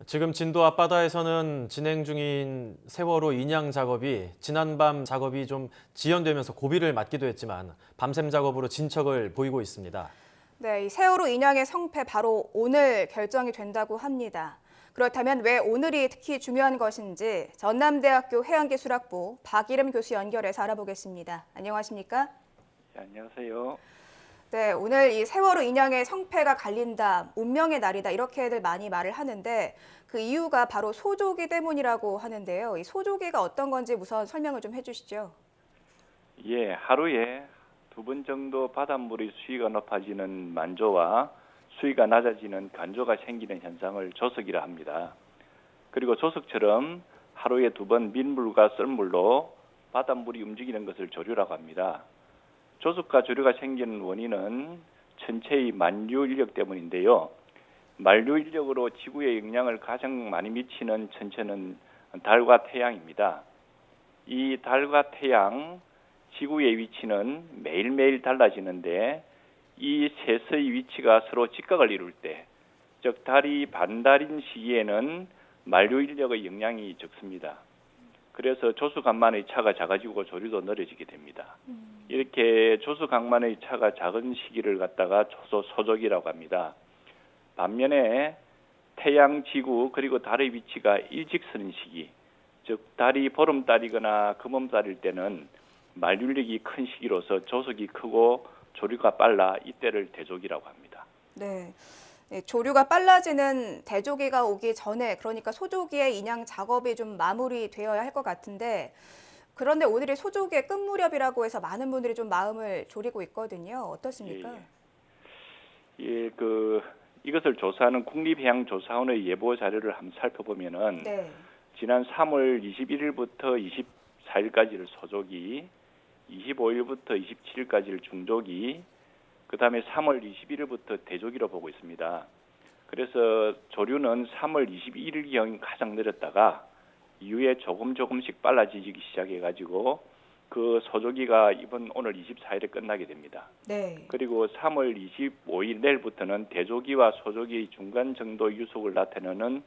지금 진도 앞바다에서는 진행 중인 세월호 인양 작업이 지난밤 작업이 좀 지연되면서 고비를 맞기도 했지만 밤샘 작업으로 진척을 보이고 있습니다. 네, 이 세월호 인양의 성패 바로 오늘 결정이 된다고 합니다. 그렇다면 왜 오늘이 특히 중요한 것인지 전남대학교 해양기술학부 박이름 교수 연결해서 알아보겠습니다. 안녕하십니까? 네, 안녕하세요. 네, 오늘 이 세월호 인양의 성패가 갈린다, 운명의 날이다 이렇게들 많이 말을 하는데 그 이유가 바로 소조기 때문이라고 하는데요. 이 소조기가 어떤 건지 우선 설명을 좀 해주시죠. 예, 하루에 2번 정도 바닷물의 수위가 높아지는 만조와 수위가 낮아지는 간조가 생기는 현상을 조석이라 합니다. 그리고 조석처럼 하루에 2번 민물과 썰물로 바닷물이 움직이는 것을 조류라고 합니다. 조석과 조류가 생기는 원인은 천체의 만류 인력 때문인데요. 만류 인력으로 지구에 영향을 가장 많이 미치는 천체는 달과 태양입니다. 이 달과 태양, 지구의 위치는 매일매일 달라지는데 이 셋의 위치가 서로 직각을 이룰 때, 즉 달이 반달인 시기에는 만류 인력의 영향이 적습니다. 그래서 조수간만의 차가 작아지고 조류도 느려지게 됩니다. 이렇게 조수간만의 차가 작은 시기를 갖다가 소조기라고 합니다. 반면에 태양, 지구 그리고 달의 위치가 일직선인 시기, 즉 달이 보름달이거나 금음달일 때는 만류력이 큰 시기로서 조석이 크고 조류가 빨라 이때를 대조기라고 합니다. 네. 네, 조류가 빨라지는 대조기가 오기 전에 그러니까 소조기의 인양 작업이 좀 마무리되어야 할 것 같은데 그런데 오늘이 소조기의 끝무렵이라고 해서 많은 분들이 좀 마음을 졸이고 있거든요. 어떻습니까? 예, 이것을 조사하는 국립해양조사원의 예보 자료를 한번 살펴보면은 네. 지난 3월 21일부터 24일까지를 소조기, 25일부터 27일까지를 중조기, 그 다음에 3월 21일부터 대조기로 보고 있습니다. 그래서 조류는 3월 21일경이 가장 느렸다가 이후에 조금씩 빨라지기 시작해가지고 그 소조기가 오늘 24일에 끝나게 됩니다. 네. 그리고 3월 25일 내일부터는 대조기와 소조기의 중간 정도 유속을 나타내는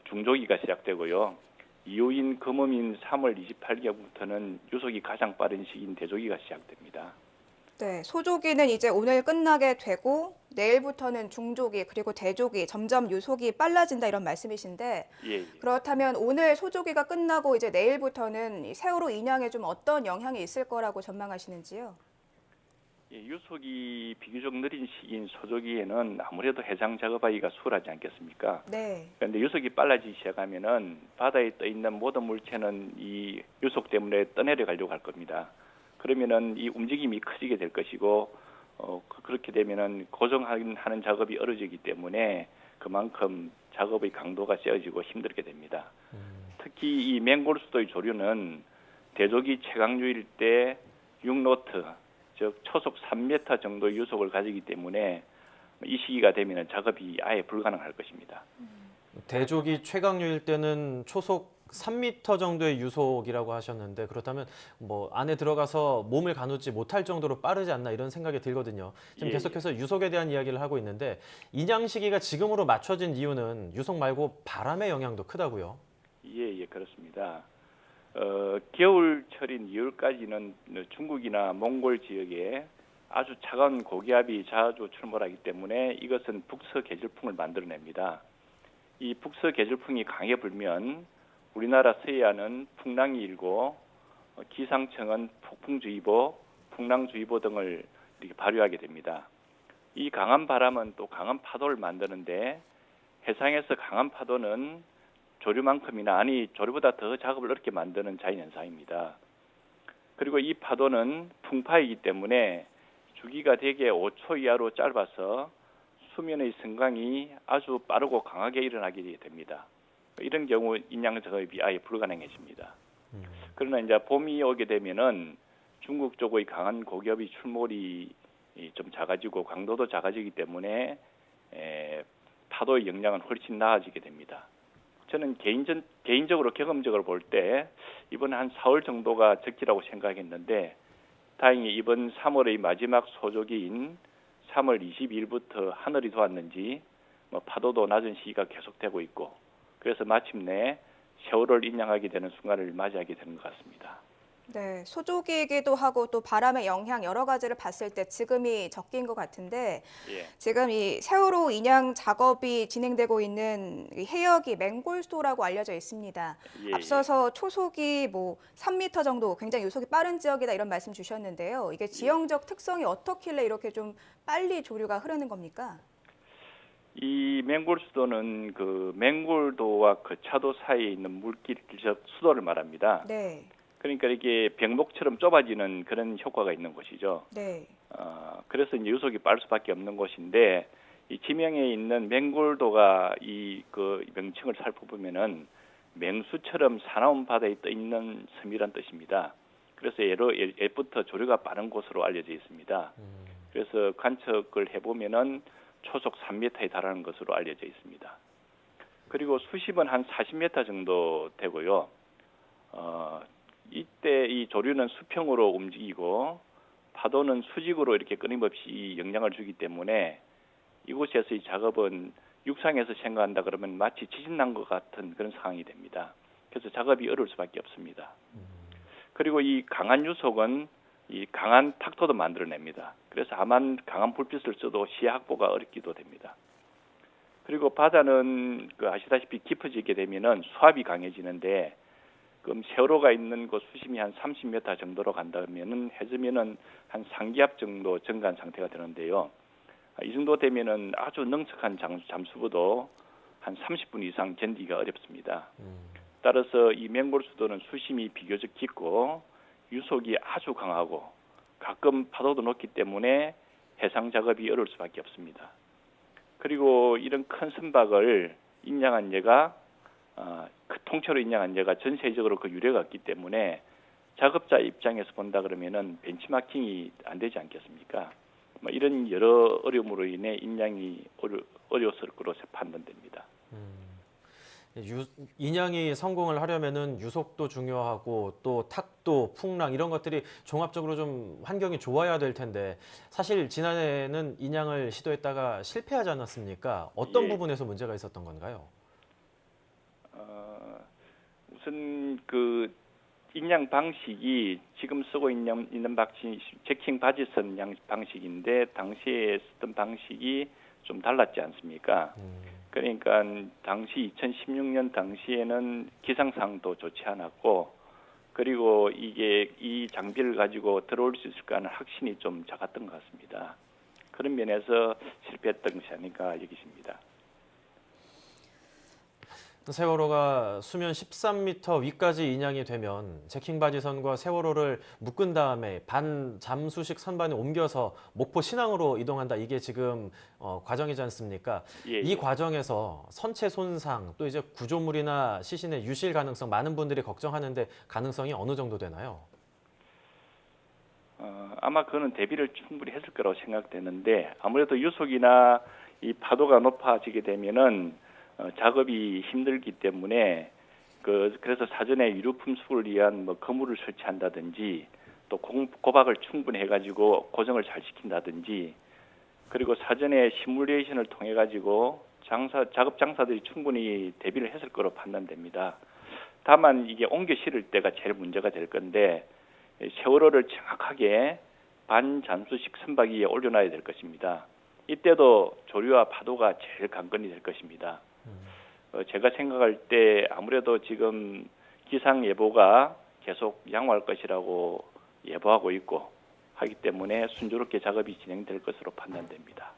중조기가 시작되고요. 이후인 금음인 3월 28일경부터는 유속이 가장 빠른 시기인 대조기가 시작됩니다. 네, 소조기는 이제 오늘 끝나게 되고 내일부터는 중조기 그리고 대조기 점점 유속이 빨라진다 이런 말씀이신데 예. 그렇다면 오늘 소조기가 끝나고 이제 내일부터는 이 세월호 인양에 좀 어떤 영향이 있을 거라고 전망하시는지요? 예, 유속이 비교적 느린 시기인 소조기에는 아무래도 해상 작업하기가 수월하지 않겠습니까? 네. 그런데 유속이 빨라지기 시작하면은 바다에 떠 있는 모든 물체는 이 유속 때문에 떠내려가려고 할 겁니다. 그러면은 이 움직임이 커지게 될 것이고 그렇게 되면은 고정하는 작업이 어려지기 때문에 그만큼 작업의 강도가 세어지고 힘들게 됩니다. 특히 이 맹골수도의 조류는 대조기 최강류일 때 6노트, 즉 초속 3m 정도의 유속을 가지기 때문에 이 시기가 되면은 작업이 아예 불가능할 것입니다. 대조기 최강류일 때는 초속 3m 정도의 유속이라고 하셨는데 그렇다면 뭐 안에 들어가서 몸을 가누지 못할 정도로 빠르지 않나 이런 생각이 들거든요. 지금 계속해서 유속에 대한 이야기를 하고 있는데 인양 시기가 지금으로 맞춰진 이유는 유속 말고 바람의 영향도 크다고요? 예, 그렇습니다. 겨울철인 2월까지는 중국이나 몽골 지역에 아주 차가운 고기압이 자주 출몰하기 때문에 이것은 북서 계절풍을 만들어냅니다. 이 북서 계절풍이 강하게 불면 우리나라 서해안은 풍랑이 일고 기상청은 폭풍주의보, 풍랑주의보 등을 이렇게 발효하게 됩니다. 이 강한 바람은 또 강한 파도를 만드는데 해상에서 강한 파도는 조류만큼이나 조류보다 더 작업을 어렵게 만드는 자연현상입니다. 그리고 이 파도는 풍파이기 때문에 주기가 대개 5초 이하로 짧아서 수면의 성강이 아주 빠르고 강하게 일어나게 됩니다. 이런 경우 인양 작업이 아예 불가능해집니다. 그러나 이제 봄이 오게 되면은 중국 쪽의 강한 고기압이 출몰이 좀 작아지고 강도도 작아지기 때문에 파도의 영향은 훨씬 나아지게 됩니다. 저는 개인적으로 경험적으로 볼 때 이번 한 4월 정도가 적기라고 생각했는데 다행히 이번 3월의 마지막 소조기인 3월 22일부터 하늘이 도왔는지 파도도 낮은 시기가 계속되고 있고 그래서 마침내 세월호를 인양하게 되는 순간을 맞이하게 되는 것 같습니다. 네, 소조기이기도 하고 또 바람의 영향 여러 가지를 봤을 때 지금이 적기인 것 같은데 예, 지금 이 세월호 인양 작업이 진행되고 있는 이 해역이 맹골수도라고 알려져 있습니다. 예, 앞서서 초속이 뭐 3m 정도 굉장히 유속이 빠른 지역이다 이런 말씀 주셨는데요. 이게 지형적 특성이 어떻길래 이렇게 좀 빨리 조류가 흐르는 겁니까? 이 맹골수도는 그 맹골도와 거차도 사이에 있는 물길적 수도를 말합니다. 네, 그러니까 이게 병목처럼 좁아지는 그런 효과가 있는 곳이죠. 네, 그래서 이제 유속이 빠를 수밖에 없는 곳인데 이 지명에 있는 맹골도가 이 그 명칭을 살펴보면은 맹수처럼 사나운 바다에 떠 있는 섬이란 뜻입니다. 그래서 예부터 조류가 빠른 곳으로 알려져 있습니다. 그래서 관측을 해보면은 초속 3m에 달하는 것으로 알려져 있습니다. 그리고 수심은 한 40m 정도 되고요. 이때 이 조류는 수평으로 움직이고 파도는 수직으로 이렇게 끊임없이 영향을 주기 때문에 이곳에서 이 작업은 육상에서 생각한다 그러면 마치 지진 난 것 같은 그런 상황이 됩니다. 그래서 작업이 어려울 수밖에 없습니다. 그리고 이 강한 유속은 이 강한 탁도도 만들어냅니다. 그래서 다만 강한 불빛을 써도 시야 확보가 어렵기도 됩니다. 그리고 바다는 그 아시다시피 깊어지게 되면은 수압이 강해지는데 그럼 세월호가 있는 곳 수심이 한 30m 정도로 간다면은 해저면은 한 상기압 정도 증가한 상태가 되는데요. 이 정도 되면은 아주 능숙한 잠수부도 한 30분 이상 견디기가 어렵습니다. 따라서 이 맹골수도는 수심이 비교적 깊고 유속이 아주 강하고 가끔 파도도 높기 때문에 해상 작업이 어려울 수밖에 없습니다. 그리고 이런 큰 선박을 인양한 예가 통째로 인양한 예가 전 세계적으로 그 유례가 없기 때문에 작업자 입장에서 본다 그러면은 벤치마킹이 안 되지 않겠습니까? 이런 여러 어려움으로 인해 인양이 어려웠을 것으로 판단됩니다. 인양이 성공을 하려면은 유속도 중요하고 또 탁도, 풍랑 이런 것들이 종합적으로 좀 환경이 좋아야 될 텐데 사실 지난해에는 인양을 시도했다가 실패하지 않았습니까? 어떤 예. 부분에서 문제가 있었던 건가요? 우선 그 인양 방식이 지금 쓰고 있는 방식 제킹 바지선 양 방식인데 당시에 쓰던 방식이 좀 달랐지 않습니까? 그러니까 당시 2016년 당시에는 기상상도 좋지 않았고 그리고 이게 이 장비를 가지고 들어올 수 있을까 하는 확신이 좀 작았던 것 같습니다. 그런 면에서 실패했던 것이 아닌가 여기십니다. 세월호가 수면 13m 위까지 인양이 되면 제킹바지선과 세월호를 묶은 다음에 반잠수식 선반에 옮겨서 목포 신항으로 이동한다. 이게 지금 과정이지 않습니까? 예, 이 예. 과정에서 선체 손상 또 이제 구조물이나 시신의 유실 가능성 많은 분들이 걱정하는데 가능성이 어느 정도 되나요? 아마 그거는 대비를 충분히 했을 거라고 생각되는데 아무래도 유속이나 이 파도가 높아지게 되면은 작업이 힘들기 때문에 그래서 사전에 유류 품속을 위한 뭐 거물을 설치한다든지 또 고박을 충분히 해가지고 고정을 잘 시킨다든지 그리고 사전에 시뮬레이션을 통해 가지고 작업 장사들이 충분히 대비를 했을 거로 판단됩니다. 다만 이게 옮겨 실을 때가 제일 문제가 될 건데 세월호를 정확하게 반잠수식 선박 위에 올려놔야 될 것입니다. 이때도 조류와 파도가 제일 관건이 될 것입니다. 제가 생각할 때 아무래도 지금 기상 예보가 계속 양호할 것이라고 예보하고 있고 하기 때문에 순조롭게 작업이 진행될 것으로 판단됩니다.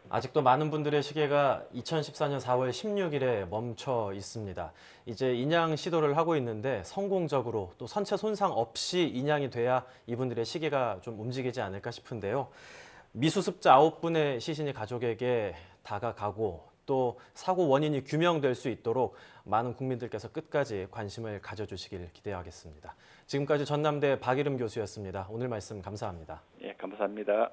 아직도 많은 분들의 시계가 2014년 4월 16일에 멈춰 있습니다. 이제 인양 시도를 하고 있는데 성공적으로 또 선체 손상 없이 인양이 돼야 이분들의 시계가 좀 움직이지 않을까 싶은데요. 미수습자 9분의 시신이 가족에게 다가가고 또 사고 원인이 규명될 수 있도록 많은 국민들께서 끝까지 관심을 가져주시길 기대하겠습니다. 지금까지 전남대 박이름 교수였습니다. 오늘 말씀 감사합니다. 예, 감사합니다.